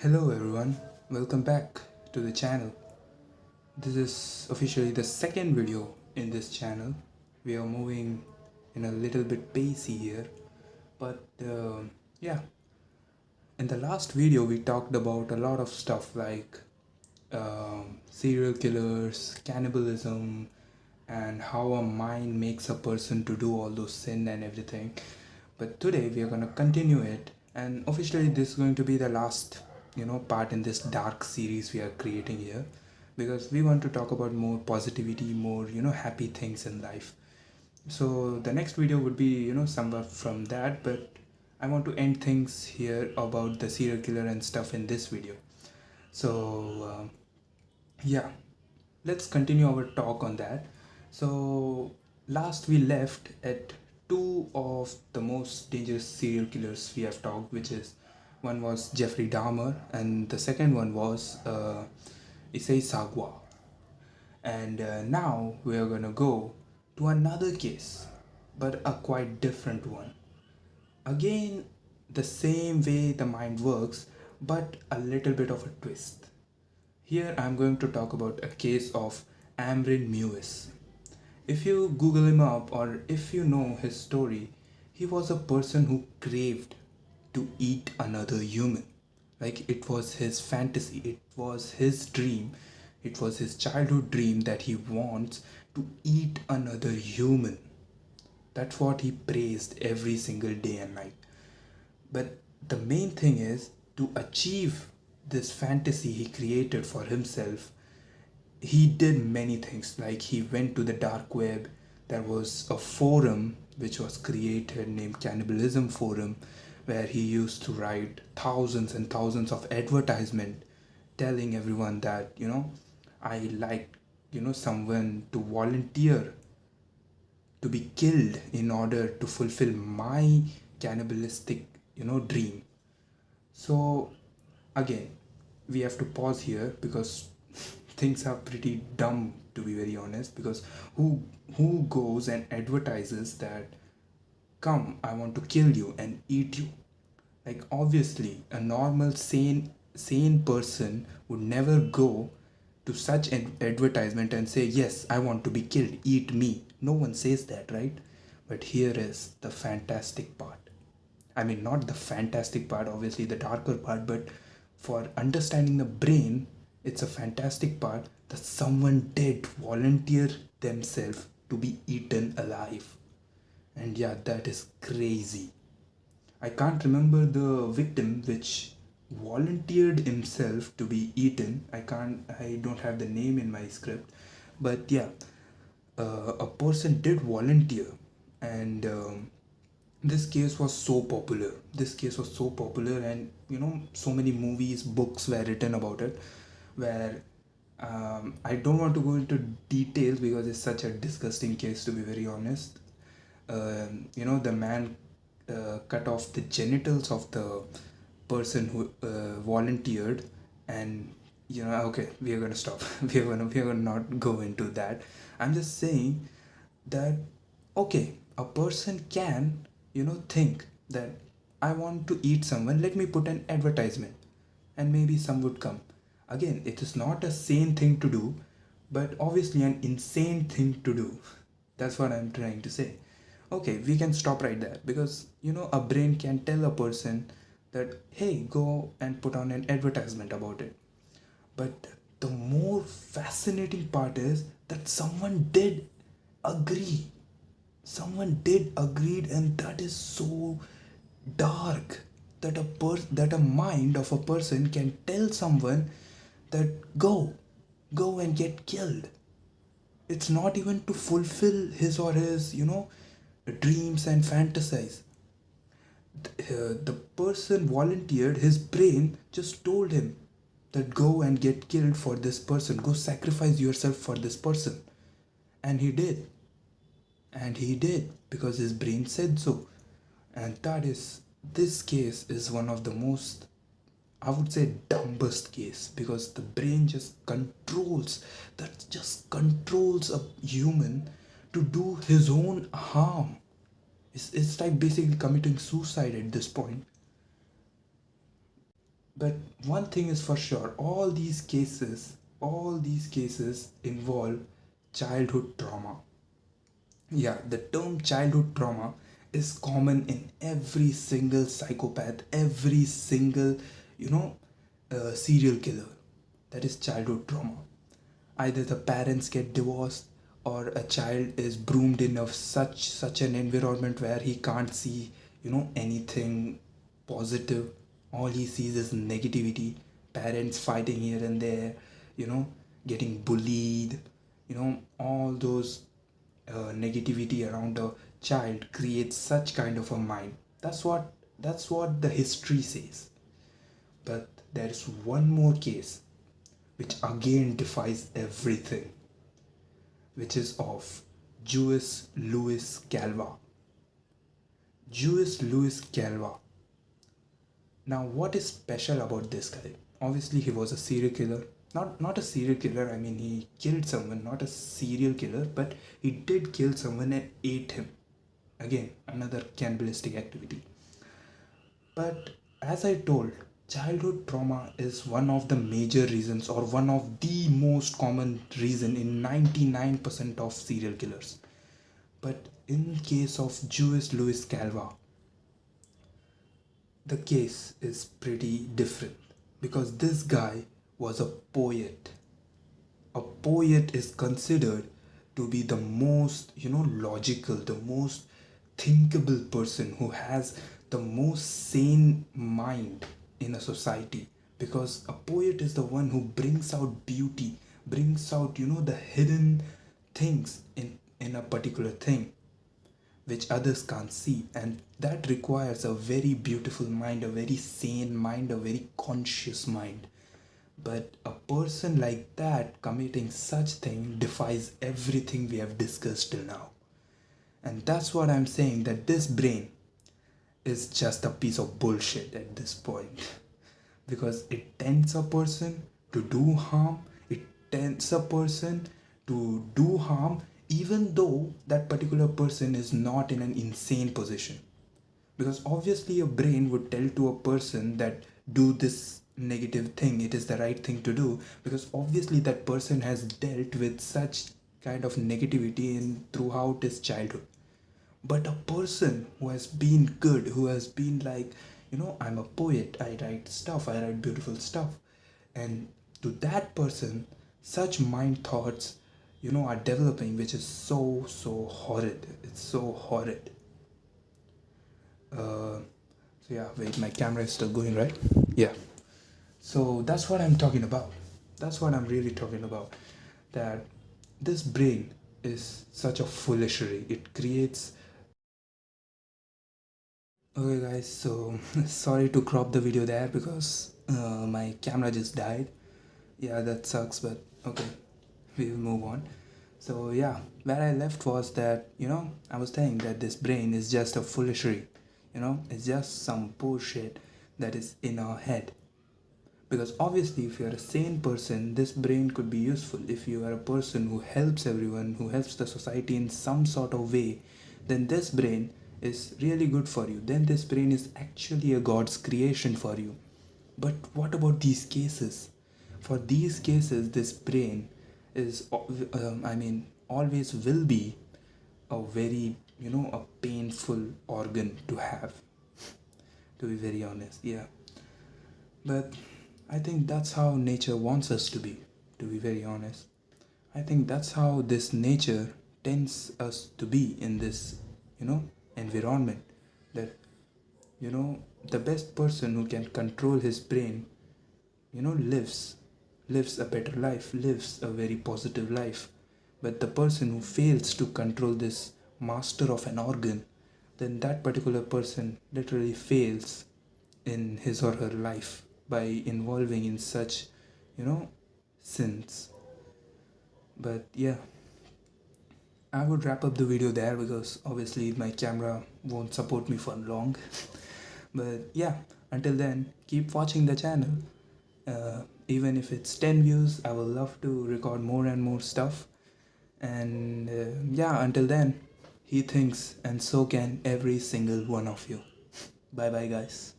Hello everyone, welcome back to the channel. This is officially the second video in this channel. We are moving in a little bit pacey here, but yeah, in the last video we talked about a lot of stuff like serial killers, cannibalism, and how a mind makes a person to do all those sin and everything. But today we are going to continue it, and officially this is going to be the last part in this dark series we are creating here, because we want to talk about more positivity, more happy things in life. So the next video would be somewhat from that, but I want to end things here about the serial killer and stuff in this video. So yeah, let's continue our talk on that. So last we left at two of the most dangerous serial killers we have talked, which is one was Jeffrey Dahmer and the second one was Issei Sagwa. And now we are gonna go to another case, but a quite different one. Again, the same way the mind works, but a little bit of a twist. Here I'm going to talk about a case of Amrin Meiwes. If you Google him up or if you know his story, he was a person who craved to eat another human. Like it was his fantasy, it was his dream, it was his childhood dream that he wants to eat another human. That's what he praised every single day and night. But the main thing is to achieve this fantasy he created for himself. He did many things, like he went to the dark web. There was a forum which was created named Cannibalism Forum, where he used to write thousands and thousands of advertisement telling everyone that I like someone to volunteer to be killed in order to fulfill my cannibalistic dream. So again, we have to pause here because things are pretty dumb, to be very honest, because who goes and advertises that, come, I want to kill you and eat you? Like obviously a normal sane person would never go to such an advertisement and say, yes, I want to be killed, eat me. No one says that, right? But here is the fantastic part. I mean, not the fantastic part, obviously the darker part, but for understanding the brain, it's a fantastic part that someone did volunteer themselves to be eaten alive. And yeah, that is crazy. I can't remember the victim which volunteered himself to be eaten. I don't have the name in my script, but yeah, a person did volunteer, and this case was so popular. This case was so popular, and so many movies, books were written about it. Where I don't want to go into details because it's such a disgusting case, to be very honest. The man cut off the genitals of the person who volunteered, and okay, we are gonna stop. We are gonna not go into that. I'm just saying that, okay, a person can think that I want to eat someone, let me put an advertisement, and maybe some would come. Again, it is not a sane thing to do, but obviously an insane thing to do. That's what I'm trying to say. Okay, we can stop right there, because a brain can tell a person that, hey, go and put on an advertisement about it. But the more fascinating part is that someone did agree. Someone did agreed, and that is so dark, that that a mind of a person can tell someone that go and get killed. It's not even to fulfill his or his dreams and fantasies. The person volunteered, his brain just told him that go and get killed for this person, go sacrifice yourself for this person. And he did. And he did because his brain said so. And this case is one of the most, I would say, dumbest case, because the brain just controls a human to do his own harm. It's like basically committing suicide at this point. But one thing is for sure, all these cases involve childhood trauma. Yeah, the term childhood trauma is common in every single psychopath, every single, you know, serial killer. That is childhood trauma. Either the parents get divorced, or a child is groomed in of such an environment where he can't see, anything positive. All he sees is negativity. Parents fighting here and there, you know, getting bullied. All those negativity around a child creates such kind of a mind. That's what the history says. But there is one more case which again defies everything, which is of Jewish Louis Calva. Jewish Louis Calva. Now, what is special about this guy? Obviously, he was a serial killer. Not a serial killer. I mean, he killed someone. Not a serial killer, but he did kill someone and ate him. Again, another cannibalistic activity. But as I told, childhood trauma is one of the major reasons, or one of the most common reason in 99% of serial killers. But in case of Jewish Louis Calva, the case is pretty different, because this guy was a poet. A poet is considered to be the most, logical, the most thinkable person, who has the most sane mind in a society, because a poet is the one who brings out beauty, brings out, the hidden things in a particular thing which others can't see, and that requires a very beautiful mind, a very sane mind, a very conscious mind. But a person like that committing such thing defies everything we have discussed till now. And that's what I'm saying, that this brain is just a piece of bullshit at this point. Because it tends a person to do harm, it tends a person to do harm even though that particular person is not in an insane position. Because obviously, a brain would tell to a person that do this negative thing, it is the right thing to do, because obviously that person has dealt with such kind of negativity in throughout his childhood. But a person who has been good, who has been like, I'm a poet, I write stuff, I write beautiful stuff, and to that person such mind thoughts, are developing, which is so horrid. It's so horrid. So yeah, wait, my camera is still going, right? Yeah. So that's what I'm talking about. That's what I'm really talking about. That this brain is such a foolery. It creates. Okay, guys. So sorry to crop the video there, because my camera just died. Yeah, that sucks, but okay, we'll move on. So yeah, where I left was that, I was saying that this brain is just a foolery. It's just some bullshit that is in our head. Because obviously, if you're a sane person, this brain could be useful. If you are a person who helps everyone, who helps the society in some sort of way, then this brain is really good for you. Then this brain is actually a God's creation for you. But what about these cases? For these cases, this brain is, always will be a very, a painful organ to have, to be very honest. Yeah. But I think that's how nature wants us to be very honest. I think that's how this nature tends us to be in this, environment. That, the best person who can control his brain, lives a better life, lives a very positive life. But the person who fails to control this master of an organ, then that particular person literally fails in his or her life by involving in such, sins. But yeah, I would wrap up the video there, because obviously my camera won't support me for long. But yeah, until then, keep watching the channel. Even if it's 10 views, I will love to record more and more stuff. And yeah, until then, he thinks, and so can every single one of you. Bye bye, guys.